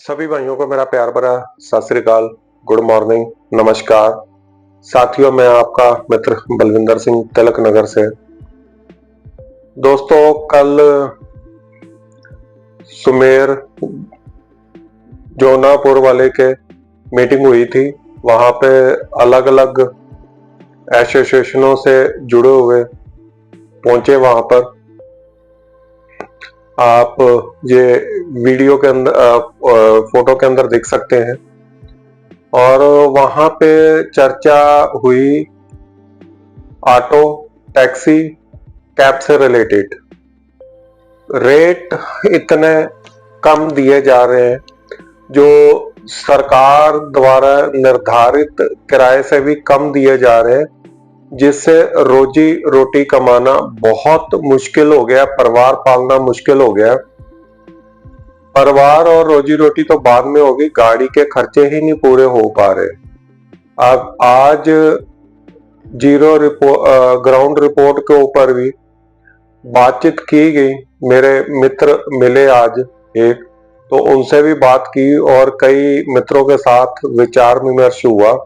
सभी भाइयों को मेरा प्यार भरा सत श्री अकाल, गुड मॉर्निंग, नमस्कार। साथियों, मैं आपका मित्र बलविंदर सिंह तिलक नगर से। दोस्तों, कल सुमेर जौनापुर वाले के मीटिंग हुई थी। वहां पे अलग अलग एसोसिएशनों से जुड़े हुए पहुंचे वहां पर। आप ये वीडियो के अंदर फोटो के अंदर देख सकते हैं। और वहां पे चर्चा हुई ऑटो, टैक्सी, कैब से रिलेटेड। रेट इतने कम दिए जा रहे हैं जो सरकार द्वारा निर्धारित किराए से भी कम दिए जा रहे हैं, जिससे रोजी रोटी कमाना बहुत मुश्किल हो गया, परिवार पालना मुश्किल हो गया। परिवार और रोजी रोटी तो बाद में होगी, गाड़ी के खर्चे ही नहीं पूरे हो पा रहे। अब आज ग्राउंड रिपोर्ट के ऊपर भी बातचीत की गई। मेरे मित्र मिले आज एक, तो उनसे भी बात की और कई मित्रों के साथ विचार विमर्श हुआ,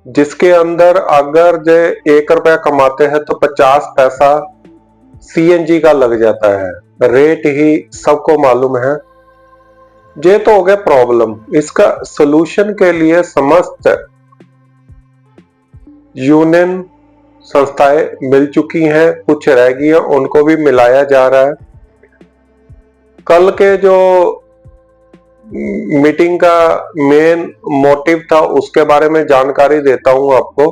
जिसके अंदर अगर जो 1 रुपया कमाते हैं तो 50 पैसा सीएनजी का लग जाता है। रेट ही सबको मालूम है। ये तो हो गया प्रॉब्लम। इसका सलूशन के लिए समस्त यूनियन संस्थाएं मिल चुकी हैं, कुछ रह गई है, उनको भी मिलाया जा रहा है। कल के जो मीटिंग का मेन मोटिव था उसके बारे में जानकारी देता हूं आपको।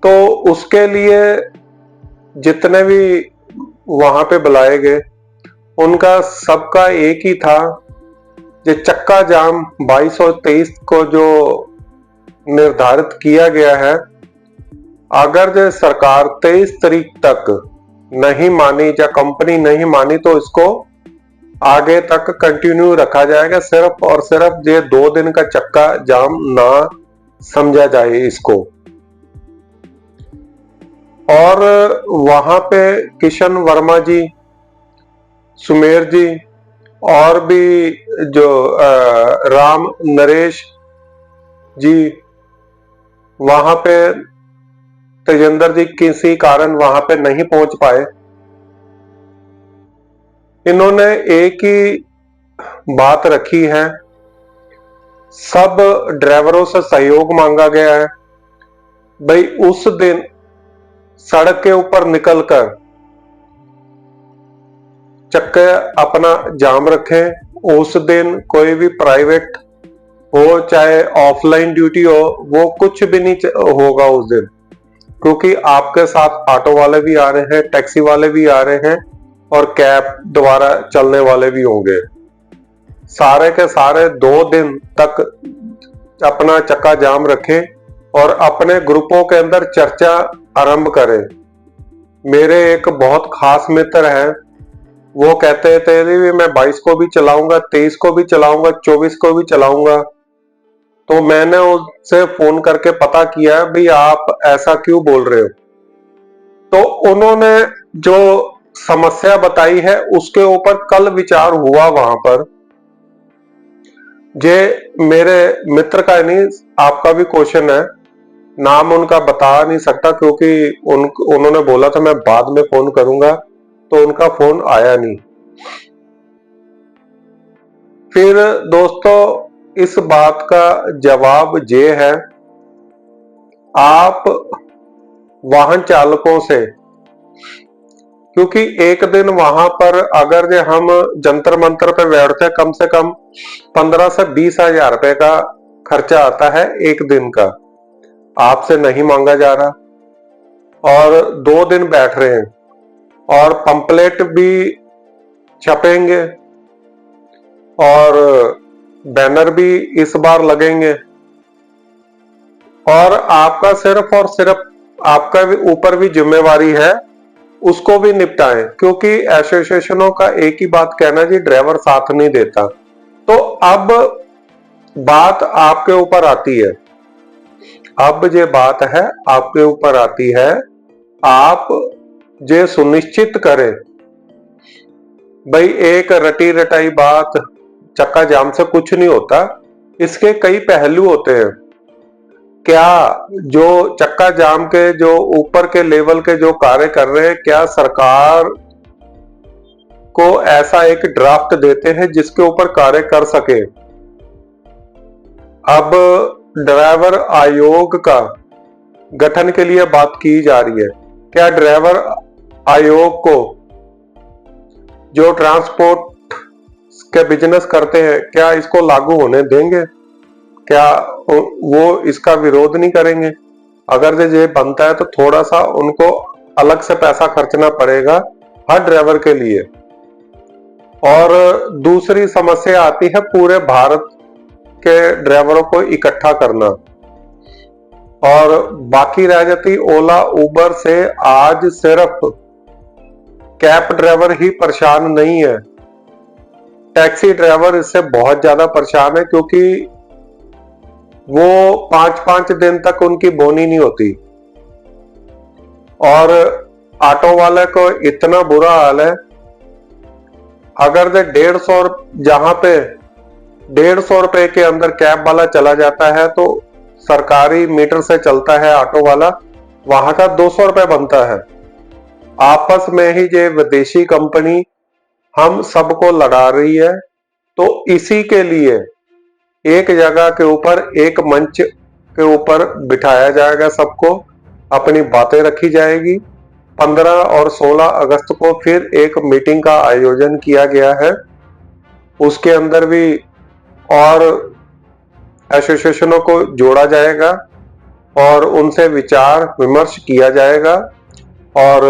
तो उसके लिए जितने भी वहां पे बुलाए गए, उनका सबका एक ही था, ये चक्का जाम 22 और 23 को जो निर्धारित किया गया है, अगर जो सरकार 23 तारीख तक नहीं मानी या कंपनी नहीं मानी तो इसको आगे तक कंटिन्यू रखा जाएगा। सिर्फ और सिर्फ ये 2 दिन का चक्का जाम ना समझा जाए इसको। और वहां पे किशन वर्मा जी, सुमेर जी और भी जो राम नरेश जी, वहां पे तेजेंद्र जी किसी कारण वहां पे नहीं पहुंच पाए। इन्होंने एक ही बात रखी है, सब ड्राइवरों से सहयोग मांगा गया है। भाई उस दिन सड़क के ऊपर निकलकर चक्के अपना जाम रखें। उस दिन कोई भी प्राइवेट हो चाहे ऑफलाइन ड्यूटी हो, वो कुछ भी नहीं होगा उस दिन, क्योंकि आपके साथ ऑटो वाले भी आ रहे हैं, टैक्सी वाले भी आ रहे हैं और कैब द्वारा चलने वाले भी होंगे। सारे के सारे 2 दिन तक अपना चक्का जाम रखें और अपने ग्रुपों के अंदर चर्चा आरंभ करें। मेरे एक बहुत खास मित्र हैं, वो कहते थे भी मैं 22 को भी चलाऊंगा, 23 को भी चलाऊंगा, 24 को भी चलाऊंगा। तो मैंने उससे फोन करके पता किया भी आप ऐसा क्यों बोल रहे हो। तो उन्होंने जो समस्या बताई है उसके ऊपर कल विचार हुआ वहां पर। जे मेरे मित्र का नहीं, आपका भी क्वेश्चन है, नाम उनका बता नहीं सकता क्योंकि उन्होंने बोला था मैं बाद में फोन करूंगा, तो उनका फोन आया नहीं। फिर दोस्तों, इस बात का जवाब ये है, आप वाहन चालकों से, क्योंकि एक दिन वहां पर अगर जो हम जंतर मंतर पे बैठते, कम से कम 15 से 20 हजार रुपए का खर्चा आता है एक दिन का। आपसे नहीं मांगा जा रहा और 2 दिन बैठ रहे हैं और पंपलेट भी छपेंगे और बैनर भी इस बार लगेंगे, और आपका सिर्फ और सिर्फ आपका भी ऊपर भी जिम्मेवारी है, उसको भी निपटाएं। क्योंकि एसोसिएशनों का एक ही बात कहना जी, ड्राइवर साथ नहीं देता। तो अब बात आपके ऊपर आती है, अब ये बात है आपके ऊपर आती है, आप ये सुनिश्चित करें। भाई एक रटी रटाई बात चक्का जाम से कुछ नहीं होता, इसके कई पहलू होते हैं। क्या जो चक्का जाम के जो ऊपर के लेवल के जो कार्य कर रहे हैं, क्या सरकार को ऐसा एक ड्राफ्ट देते हैं जिसके ऊपर कार्य कर सके? अब ड्राइवर आयोग का गठन के लिए बात की जा रही है। क्या ड्राइवर आयोग को जो ट्रांसपोर्ट के बिजनेस करते हैं, क्या इसको लागू होने देंगे? क्या वो इसका विरोध नहीं करेंगे? अगर ये बनता है तो थोड़ा सा उनको अलग से पैसा खर्चना पड़ेगा हर ड्राइवर के लिए। और दूसरी समस्या आती है पूरे भारत के ड्राइवरों को इकट्ठा करना, और बाकी रह जाती ओला उबर से। आज सिर्फ कैब ड्राइवर ही परेशान नहीं है, टैक्सी ड्राइवर इससे बहुत ज्यादा परेशान है, क्योंकि वो 5-5 दिन तक उनकी बोनी नहीं होती। और ऑटो वाले को इतना बुरा हाल है, अगर दे 150 जहां पे 150 रुपए के अंदर कैब वाला चला जाता है, तो सरकारी मीटर से चलता है ऑटो वाला, वहां का 200 रुपए बनता है। आपस में ही ये विदेशी कंपनी हम सबको लड़ा रही है। तो इसी के लिए एक जगह के ऊपर, एक मंच के ऊपर बिठाया जाएगा सबको, अपनी बातें रखी जाएगी। 15 और 16 अगस्त को फिर एक मीटिंग का आयोजन किया गया है, उसके अंदर भी और एसोसिएशनों को जोड़ा जाएगा और उनसे विचार विमर्श किया जाएगा, और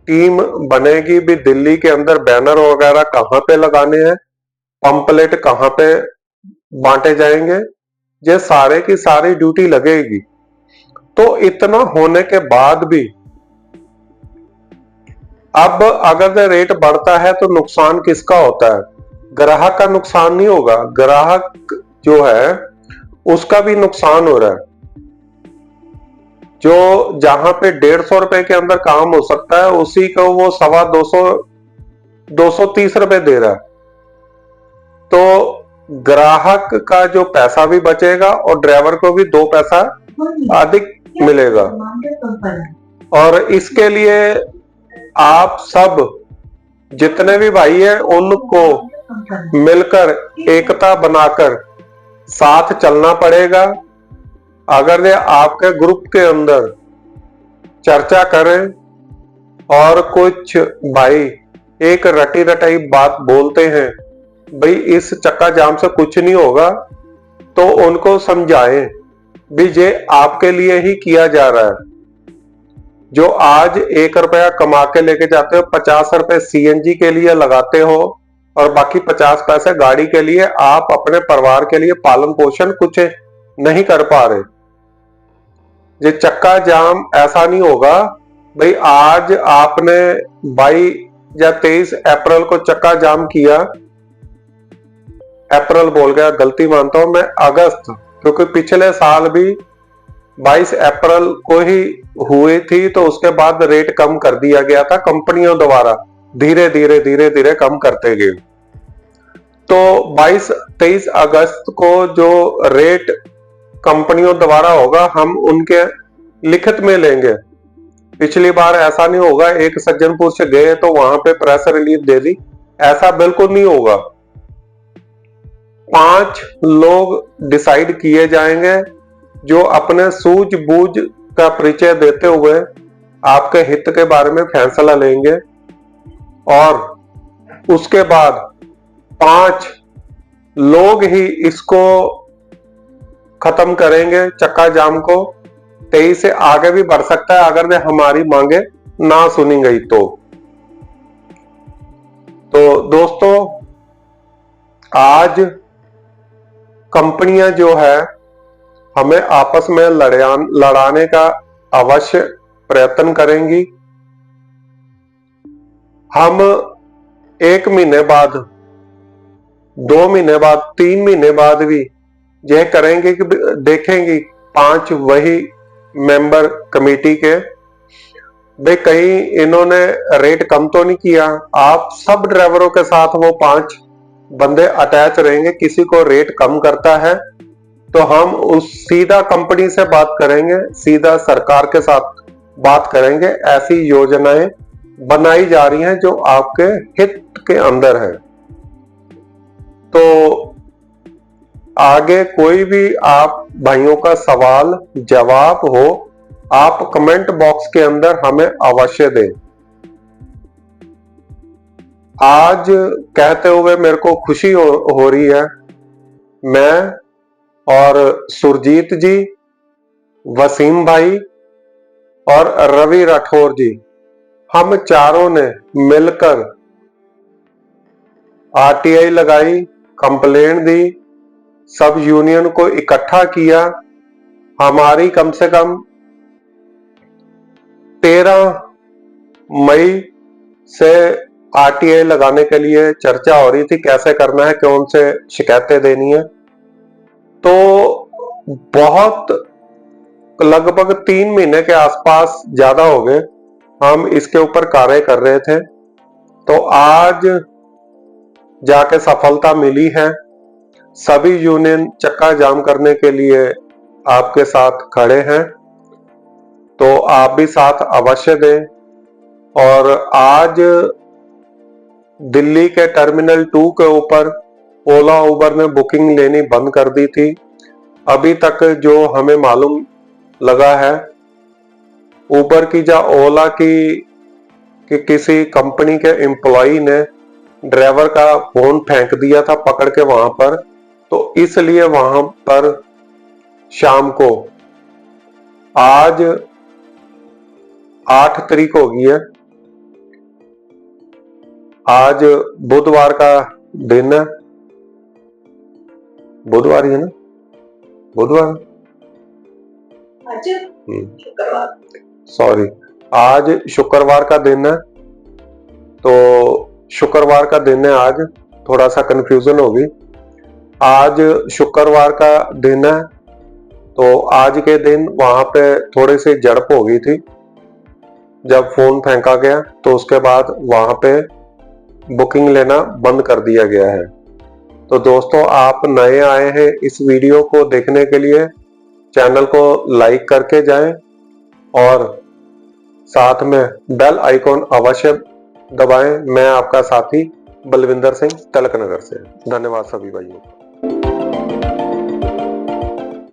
टीम बनेगी भी दिल्ली के अंदर। बैनर वगैरह कहां पे लगाने हैं, पंपलेट कहां पे बांटे जाएंगे, ये सारे की सारी ड्यूटी लगेगी। तो इतना होने के बाद भी अब अगर रेट बढ़ता है तो नुकसान किसका होता है? ग्राहक का नुकसान नहीं होगा, ग्राहक जो है उसका भी नुकसान हो रहा है। जो जहां पे 150 रुपए के अंदर काम हो सकता है, उसी को वो 230 रुपए दे रहा है। तो ग्राहक का जो पैसा भी बचेगा और ड्राइवर को भी 2 पैसा अधिक मिलेगा। और इसके लिए आप सब जितने भी भाई हैं उनको मिलकर एकता बनाकर साथ चलना पड़ेगा। अगर ये आपके ग्रुप के अंदर चर्चा करें और कुछ भाई एक रटी रटाई बात बोलते हैं, भाई इस चक्का जाम से कुछ नहीं होगा, तो उनको समझाएं भी ये आपके लिए ही किया जा रहा है। जो आज 1 रुपया कमा के लेके जाते हो, 50 रुपए सीएनजी के लिए लगाते हो और बाकी 50 पैसे गाड़ी के लिए, आप अपने परिवार के लिए पालन पोषण कुछ नहीं कर पा रहे। ये चक्का जाम ऐसा नहीं होगा भाई आज आपने 22 या 23 अप्रैल को चक्का जाम किया, अप्रैल बोल गया, गलती मानता हूं मैं, अगस्त, क्योंकि पिछले साल भी 22 अप्रैल को ही हुई थी, तो उसके बाद रेट कम कर दिया गया था कंपनियों द्वारा, धीरे धीरे कम करते गए। तो 22-23 अगस्त को जो रेट कंपनियों द्वारा होगा, हम उनके लिखित में लेंगे। पिछली बार ऐसा नहीं होगा एक सज्जनपुर से गए तो वहां पे प्रेस रिलीज दे दी, ऐसा बिल्कुल नहीं होगा। 5 लोग डिसाइड किए जाएंगे जो अपने सूझबूझ का परिचय देते हुए आपके हित के बारे में फैसला लेंगे, और उसके बाद 5 लोग ही इसको खत्म करेंगे चक्का जाम को। 23 से आगे भी बढ़ सकता है अगर वे हमारी मांगे ना सुनी गई तो दोस्तों, आज कंपनियां जो है हमें आपस में लड़ाने का अवश्य प्रयत्न करेंगी। हम 1 महीने बाद, 2 महीने बाद, 3 महीने बाद भी यह करेंगे कि देखेंगे 5 वही मेंबर कमेटी के, भाई कहीं इन्होंने रेट कम तो नहीं किया। आप सब ड्राइवरों के साथ वो 5 बंदे अटैच रहेंगे, किसी को रेट कम करता है तो हम उस सीधा कंपनी से बात करेंगे, सीधा सरकार के साथ बात करेंगे। ऐसी योजनाएं बनाई जा रही हैं जो आपके हित के अंदर है। तो आगे कोई भी आप भाइयों का सवाल जवाब हो, आप कमेंट बॉक्स के अंदर हमें अवश्य दें। आज कहते हुए मेरे को खुशी हो रही है, मैं और सुरजीत जी, वसीम भाई और रवि राठौर जी, हम चारों ने मिलकर आरटीआई लगाई, कंप्लेंट दी, सब यूनियन को इकट्ठा किया। हमारी कम से कम 13 मई से आरटीआई लगाने के लिए चर्चा हो रही थी, कैसे करना है, कौन से शिकायतें देनी है। तो बहुत लगभग 3 महीने के आसपास ज्यादा हो गए हम इसके ऊपर कार्य कर रहे थे। तो आज जाके सफलता मिली है। सभी यूनियन चक्का जाम करने के लिए आपके साथ खड़े हैं, तो आप भी साथ अवश्य दें। और आज दिल्ली के टर्मिनल 2 के ऊपर ओला उबर ने बुकिंग लेनी बंद कर दी थी। अभी तक जो हमें मालूम लगा है, उबर की या ओला की कि किसी कंपनी के एम्प्लॉय ने ड्राइवर का फोन फेंक दिया था पकड़ के वहां पर, तो इसलिए वहां पर शाम को, आज 8 तारीख हो गई है, आज बुधवार का दिन है, बुधवार ही है ना, बुधवार, शुक्रवार, सॉरी, आज शुक्रवार का दिन है। तो शुक्रवार का दिन है आज, थोड़ा सा कंफ्यूजन होगी। आज शुक्रवार का दिन है, तो आज के दिन वहां पे थोड़ी सी झड़प हो गई थी जब फोन फेंका गया, तो उसके बाद वहां पे बुकिंग लेना बंद कर दिया गया है। तो दोस्तों, आप नए आए हैं इस वीडियो को देखने के लिए, चैनल को लाइक करके जाएं और साथ में बेल आइकॉन अवश्य दबाएं। मैं आपका साथी बलविंदर सिंह, तिलक नगर से। धन्यवाद सभी भाइयों।